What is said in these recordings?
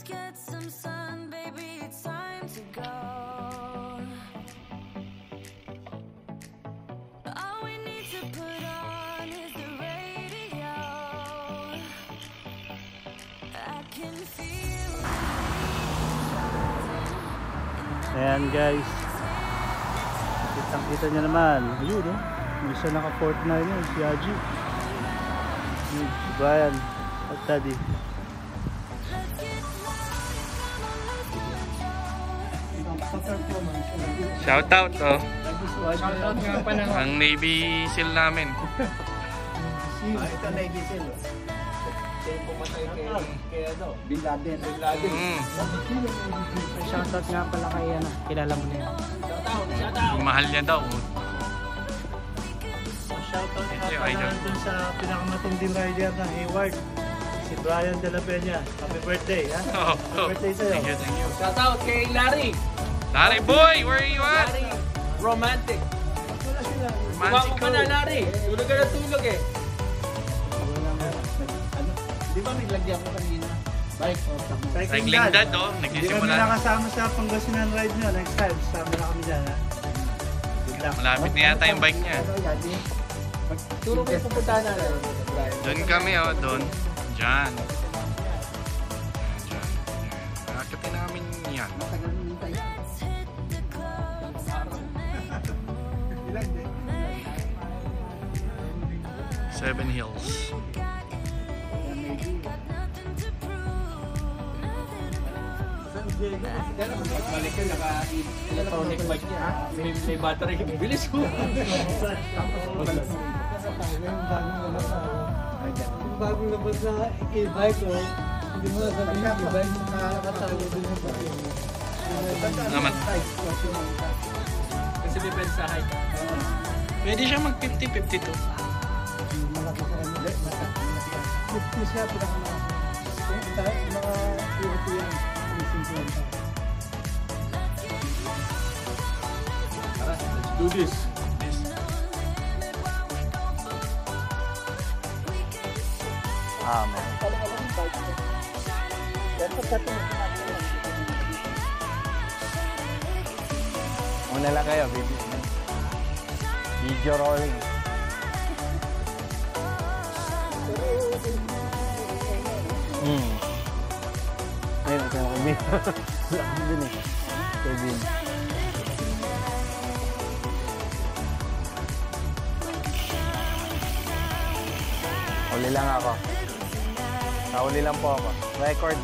get some sun, baby, it's time to go. All we need to put on is the radio. I can feel Ayan guys, kitang-kita nyo naman. Ayun oh, yung isa naka-Fortnite yun, si Haji, si Brian at Teddy. Shoutout oh. Shoutout nga pa ng Ang Navy SEAL namin. ito Navy SEAL. Kaya pumatay kay ano, Bin Laden. Shoutout nga pala kay ano, kilala mo na yun. Yung mahal niya daw. Shoutout Ito nga yung pala idol. dun sa pinakamatinding rider na Hayward, si Brian De La Peña. Happy birthday ha? Oh, Happy birthday sa'yo. thank you, thank you. Shoutout kay Larry. Larry boy, where are you at? Larry, romantic. Romantic Kumako ka na Larry. Tulog ka na tulog eh. Di ba naglagyan ko kanina? Bike o Cycling dad oh, Hindi kami nagsisimula. nakasama sa Pangasinan ride nyo. Next time, sama na kami dyan ha. Good luck. Malapit na yata yung bike niya. Turo ko yung pupunta na. Doon kami oh, doon. Diyan. Diyan. Nakakitin namin yan. Seven Hills. Balik ka, naka-electronic bike niya. May battery. Bilis ko. Bagong labas na e-bike o hindi mo nasabihin e-bike nakakatawa din yung bike. Naman. Kasi may pensahay. Pwede siya mag 50-52. Malaki sa kanila. 50 siya, pinakamalaki. Mga European, 50. Tara, let's do this. Amen. Una lang kayo, baby. Video rolling. Ayun, ito yung kami. Kevin eh. Kevin. Uli lang ako. Nauli lang po ako. Record.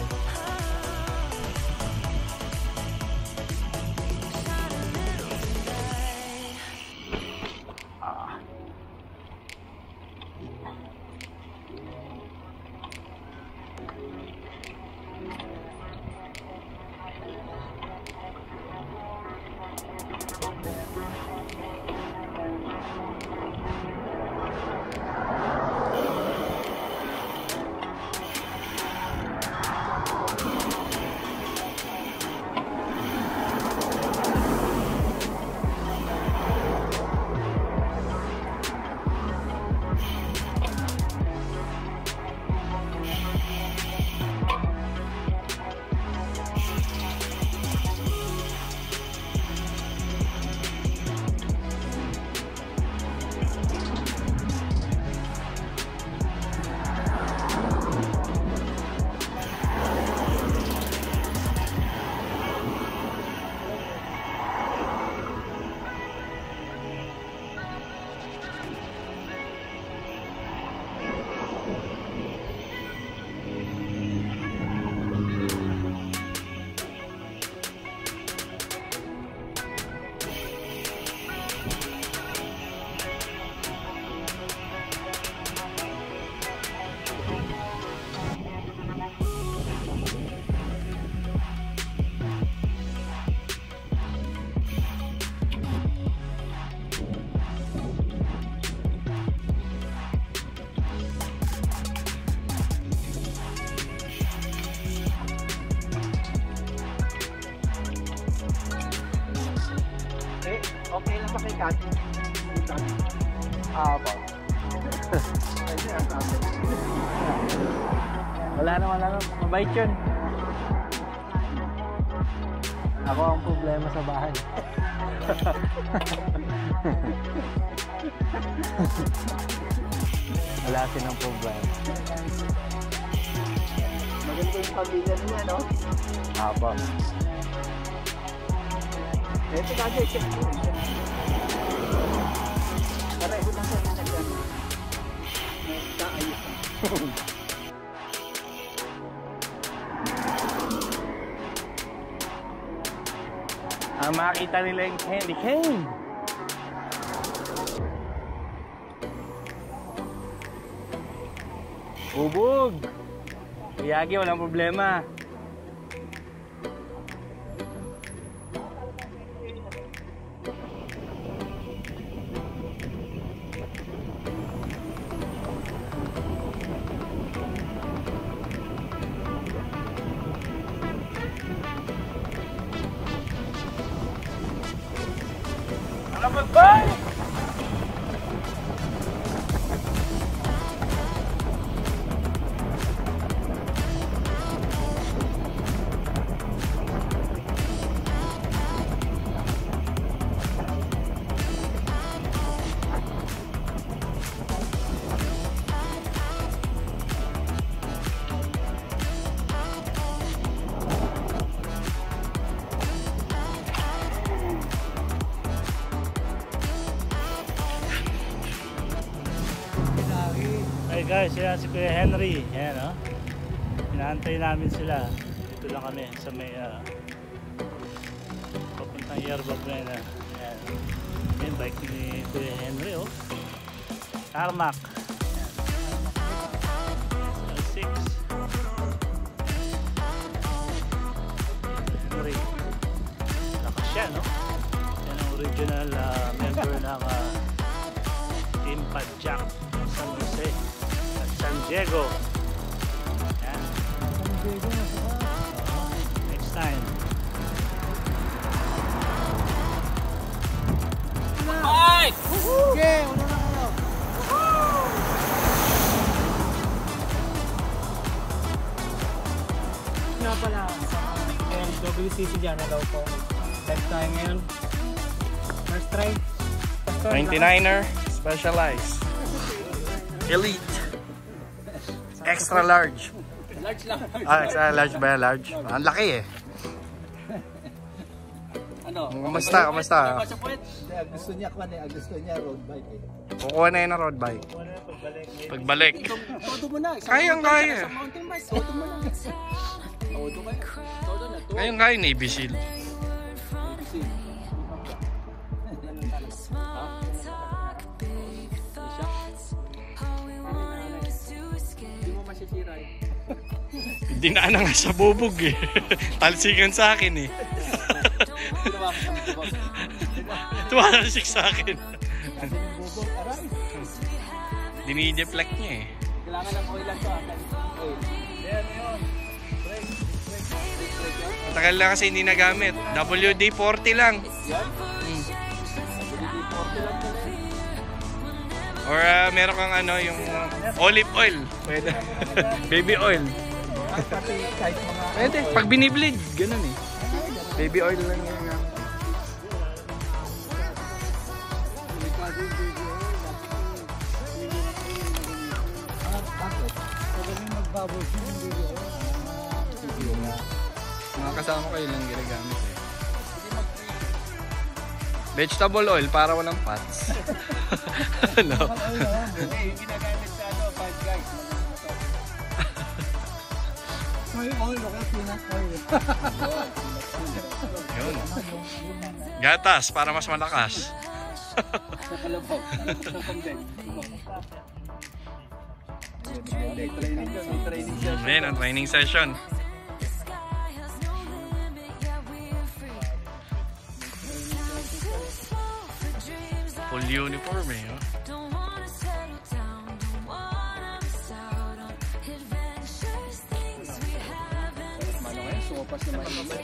Okay lang ba kay Kati? Ah, po. Wala naman ano, mabait yun. Ako ang problema sa bahay. Wala silang problema. Maganda yung pamilya niya, no? Apo. Ito kasi, check mo. Pareho lang sa inyo dyan. Kaayos. Makita nila yung candy cane. Bubog. Yagi, walang problema. Goodbye! Hey guys, yan si Kuya Henry. Yan, oh. Inaantay namin sila. Dito lang kami sa may papuntang Yerbak na yan. Yan. Yung bike ni Kuya Henry, oh. Tarmac. L6. Henry. Lakas siya, no? Yan ang original member ng Team Padjak San Jose at San Diego. Yan. San Diego na sa Next time. Okay, una na kayo. Nga pala, WCC dyan na daw po. Next time ngayon. First try. 99er, specialized. Elite. Extra large. Large lang. Extra large ba yan? Large? Ang laki eh. Ano? Kamusta? Kamusta? Sa puwet? Gusto niya road bike eh. Kukuha na yun ng road bike. Pagbalik. Todo mo na. Kayang kaya. Sa mountain bike, todo mo na. Todo mo na. Todo na. Kayang kaya Navy Seal. Hindi mo masisira eh. Dinaan na nga sa bubog eh. Talsikan sa akin eh. Tumalasik sa akin. Dinideflect niya eh. Kailangan ng oil lang to. Oil. Tagal na kasi hindi nagamit. WD-40 lang. Or meron kang ano, yung olive oil. Pwede. Baby oil. Pwede. Pag binibleed, ganun eh. Baby oil lang yun. Mga kasama ko yun lang ginagamit eh. Vegetable oil para walang fats. Ano? Yung ginagamit sa ano, Five Guys. May oil, okay, peanut oil. Yun. Gatas para mas malakas. Sa kalabaw. Sa kandeng. Ayan, ang training session. Full uniform eh. Oh. Sopas naman naman.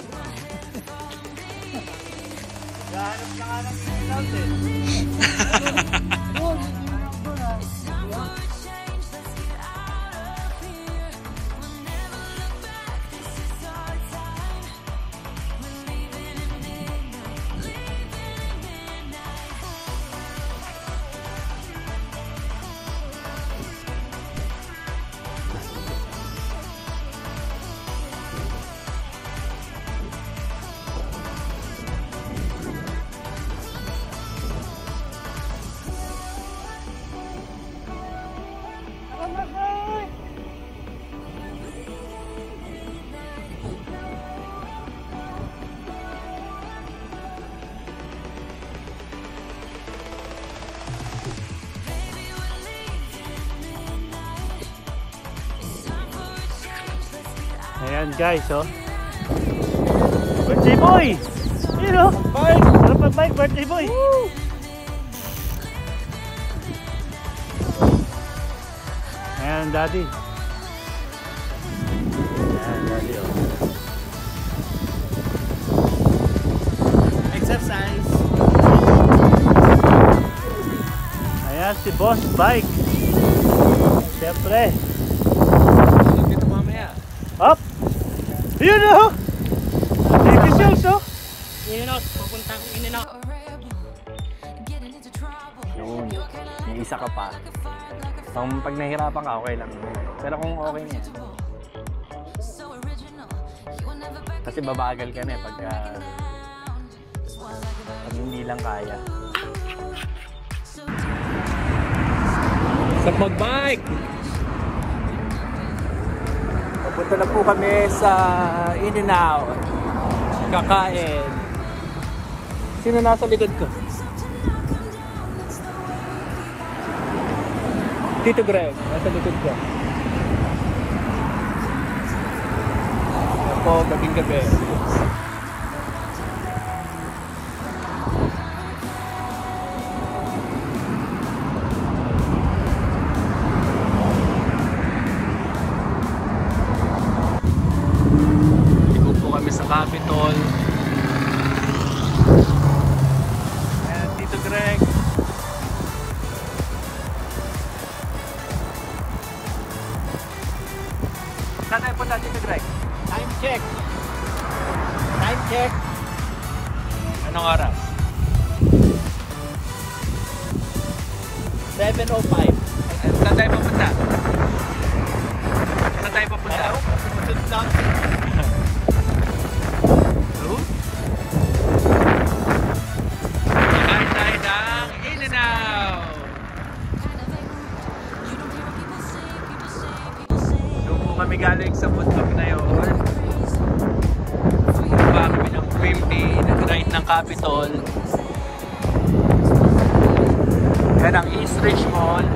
Gahanap na nga ng in-and-out eh. Ayan guys, oh. Birthday boy! Yun, oh. Sarap mag-bike, birthday boy. Ayan, daddy. Ayan, daddy, oh. Exercise. Ayan, si Boss Bike. Siyempre. Dito mamaya. Up! Yun, oh. Baby shows, oh. In-and-out, pupunta akong in-and-out. Yun. May isa ka pa. Pag nahihirapan ka, okay lang. Pero kung okay na yan. Kasi babagal ka na eh pag hindi lang kaya. Sa mag-bike! Papunta na po kami sa In-N-Out. Kakain. Sino nasa likod ko? Tito Greg, nasa likod ko. Ako, gabing gabi. Ligo po kami sa Capitol. Ayan, Tito Greg. Saan tayo punta, Tito Greg? Time check! Time check! Anong oras? 7:05. Saan tayo papunta? Saan tayo papunta? Sunod lang. Kakain tayo ng In-N-Out! Doon po kami galing sa bundok na yun. Baba kami ng Quimby, nag-ride ng Capitol. Yan ang East Richmond.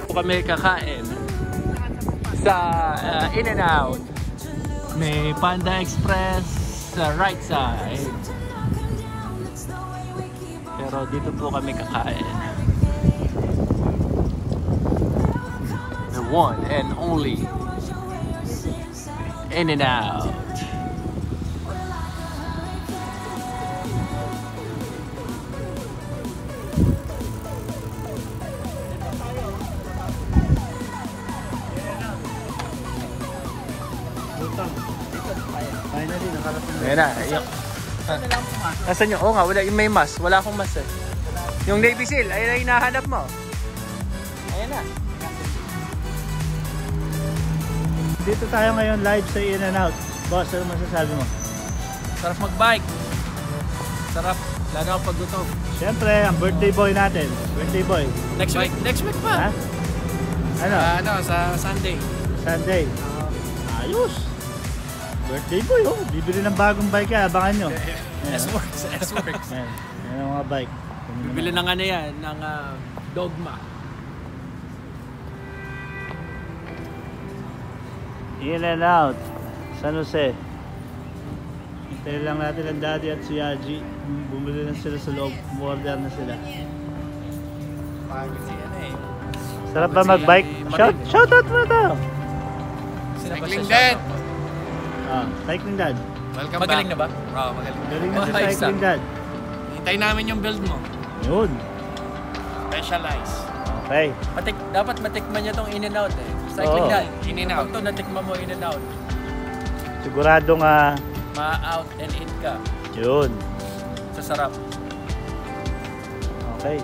Po kami kakain sa In-N-Out. May Panda Express sa right side. Pero dito po kami kakain. The one and only In-N-Out. Finally, nakarating na. Ayan na. Nasaan yun? Oo nga, wala, yung may mask. Wala akong mask eh. Yung Navy Seal, ayun na hinahanap mo. Ayan na. Dito tayo ngayon live sa In-N-Out. Boss, ano masasabi mo? Sarap mag-bike. Sarap. Lalo pag gutom. Siyempre, ang birthday boy natin. Birthday boy. Next week Ha? pa. Ano? Sa Sunday. Sunday. Ayos. Birthday boy, oh. Bibili ng bagong bike yan. Abangan nyo. S-Works. Yan. Yan ang mga bike. Bibili ng ano yan, ng Dogma. In-N-Out. San Jose. Hintayin lang natin ang daddy at si Yaji. Bumili na sila sa loob. Order na sila. Sarap ba mag-bike? Shout out mo tayo. Cycling Dad! Cycling Dad. Welcome Magaling back. na ba? Oo, magaling. Galing na si Ayos Cycling na. Dad. Hintayin namin yung build mo. Yun. Specialize. Okay. Dapat matikman niya tong In-N-Out eh. Cycling Oo. na. In-N-Out. Pag to natikman mo In-N-Out, Siguradong ma-out and in ka. yun. Sa sarap. Okay.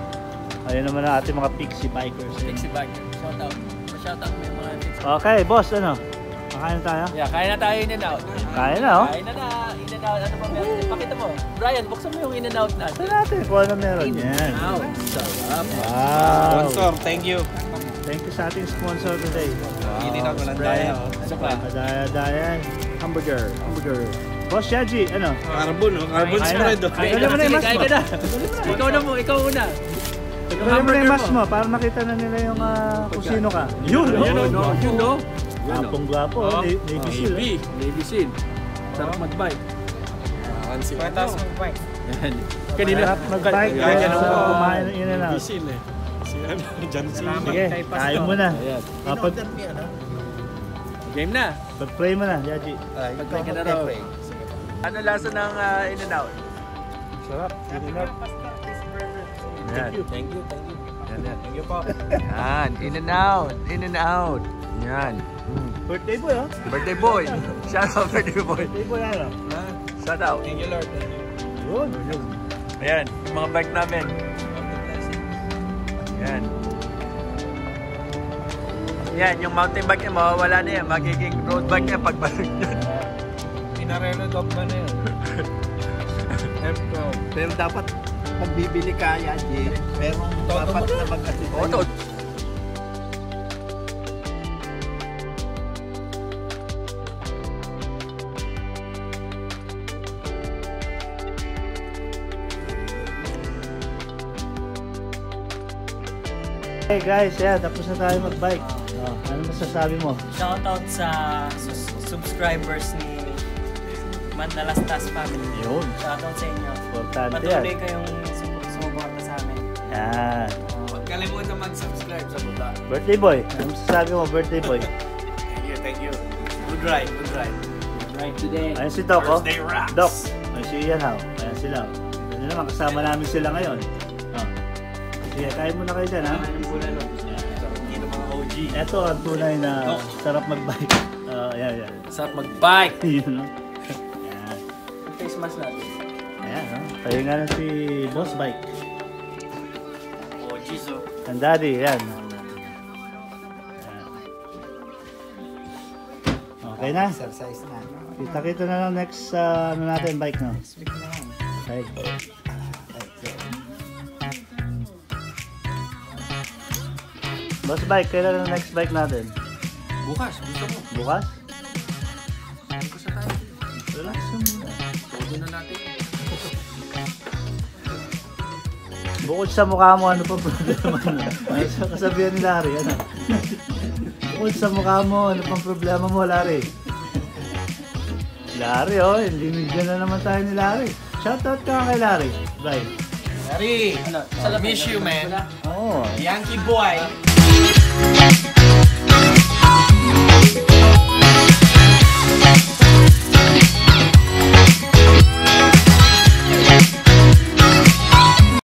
Ayun naman ang ating mga pixie bikers. Pixie Biker. Shout out. Shout out may mga pixie. Okay, boss, ano? Kakain tayo? Yeah, kaya na tayo In-N-Out. Kain na, oh. Kaya na In-N-Out. Ano ba meron? Pakita mo. Brian, buksan mo yung In-N-Out natin. Ito natin kung ano meron. Yan. Wow. Sarap. Wow. Sponsor, thank you. Thank you sa ating sponsor today. Hindi na walang daya. Ano pa? Daya. Hamburger. Boss Yaji, ano? Carbon, no? Carbon Kain na. spread. Kain na naman yung mas Kaya ka na. Ikaw na mo. Ikaw una. Try mo na yung mask mo para makita na nila yung kung sino ka. Yun, no? Apong gwapo, Navy Seal. Navy Seal. Sarap mag-bike. Pagkatapos mag-bike. Kanina. Sarap mag-bike. Kaya kumain ng in and out. Si ano, John C. Sige, kain mo na. Game na. Pag-pray mo na, Yaji. Pag-pray ka na raw. Ano lasa ng in and out? Sarap. Yan. Thank you. Thank you po. Yan, in and out. Yan. Birthday boy, oh. Birthday boy. Shout out birthday boy. Birthday boy, ano? Shout out. Thank you, Lord. Yun. Ayan, yung mga bike namin. Yan. Yan, yung mountain bike niya, mawawala na yan. Magiging road bike niya pagbalik niya. Pinarelodop ka na yun. Pero dapat pag bibili ka, Yaji, pero dapat na mag-assist. Oo, Hey guys, tapos na tayo mag-bike. Ano masasabi mo? Shoutout sa subscribers ni Mandalastas family. Yun. Shoutout sa inyo. Importante Patuloy yan. kayong sumuporta sa amin. Yan. Huwag kalimutan mag-subscribe sa baba. Birthday boy. Ano masasabi mo, birthday boy? Thank you. Good ride. Right today. Ayun si Doc, oh. Birthday rocks. Doc. Ayun si Ian, ha. Ayun sila. Ano naman, kasama namin sila ngayon. Sige, kain muna kayo dyan, ha? Dito mga OG. Ito ang tunay na sarap mag-bike. Yan. Sarap mag-bike. Yun, no? Yan. Face mask natin. Ayan, no? Tayo nga na si Boss Bike. OG, so. Ang daddy, yan. Okay na? Exercise na. Kita-kita na lang next ano natin, bike, no? Okay. Boss Bike, kailan ang next bike natin? Bukas, gusto mo. Bukas? Bukas na tayo. Relax muna. Todo na natin. Bukod sa mukha mo, ano pa problema mo? Ano sa kasabihan ni Larry, ano? Bukod sa mukha mo, ano pang problema mo, Larry? Larry, oh, linigyan na naman tayo ni Larry. Shoutout ka kay Larry. Bye. Larry, miss you, man. Oo. Yankee boy.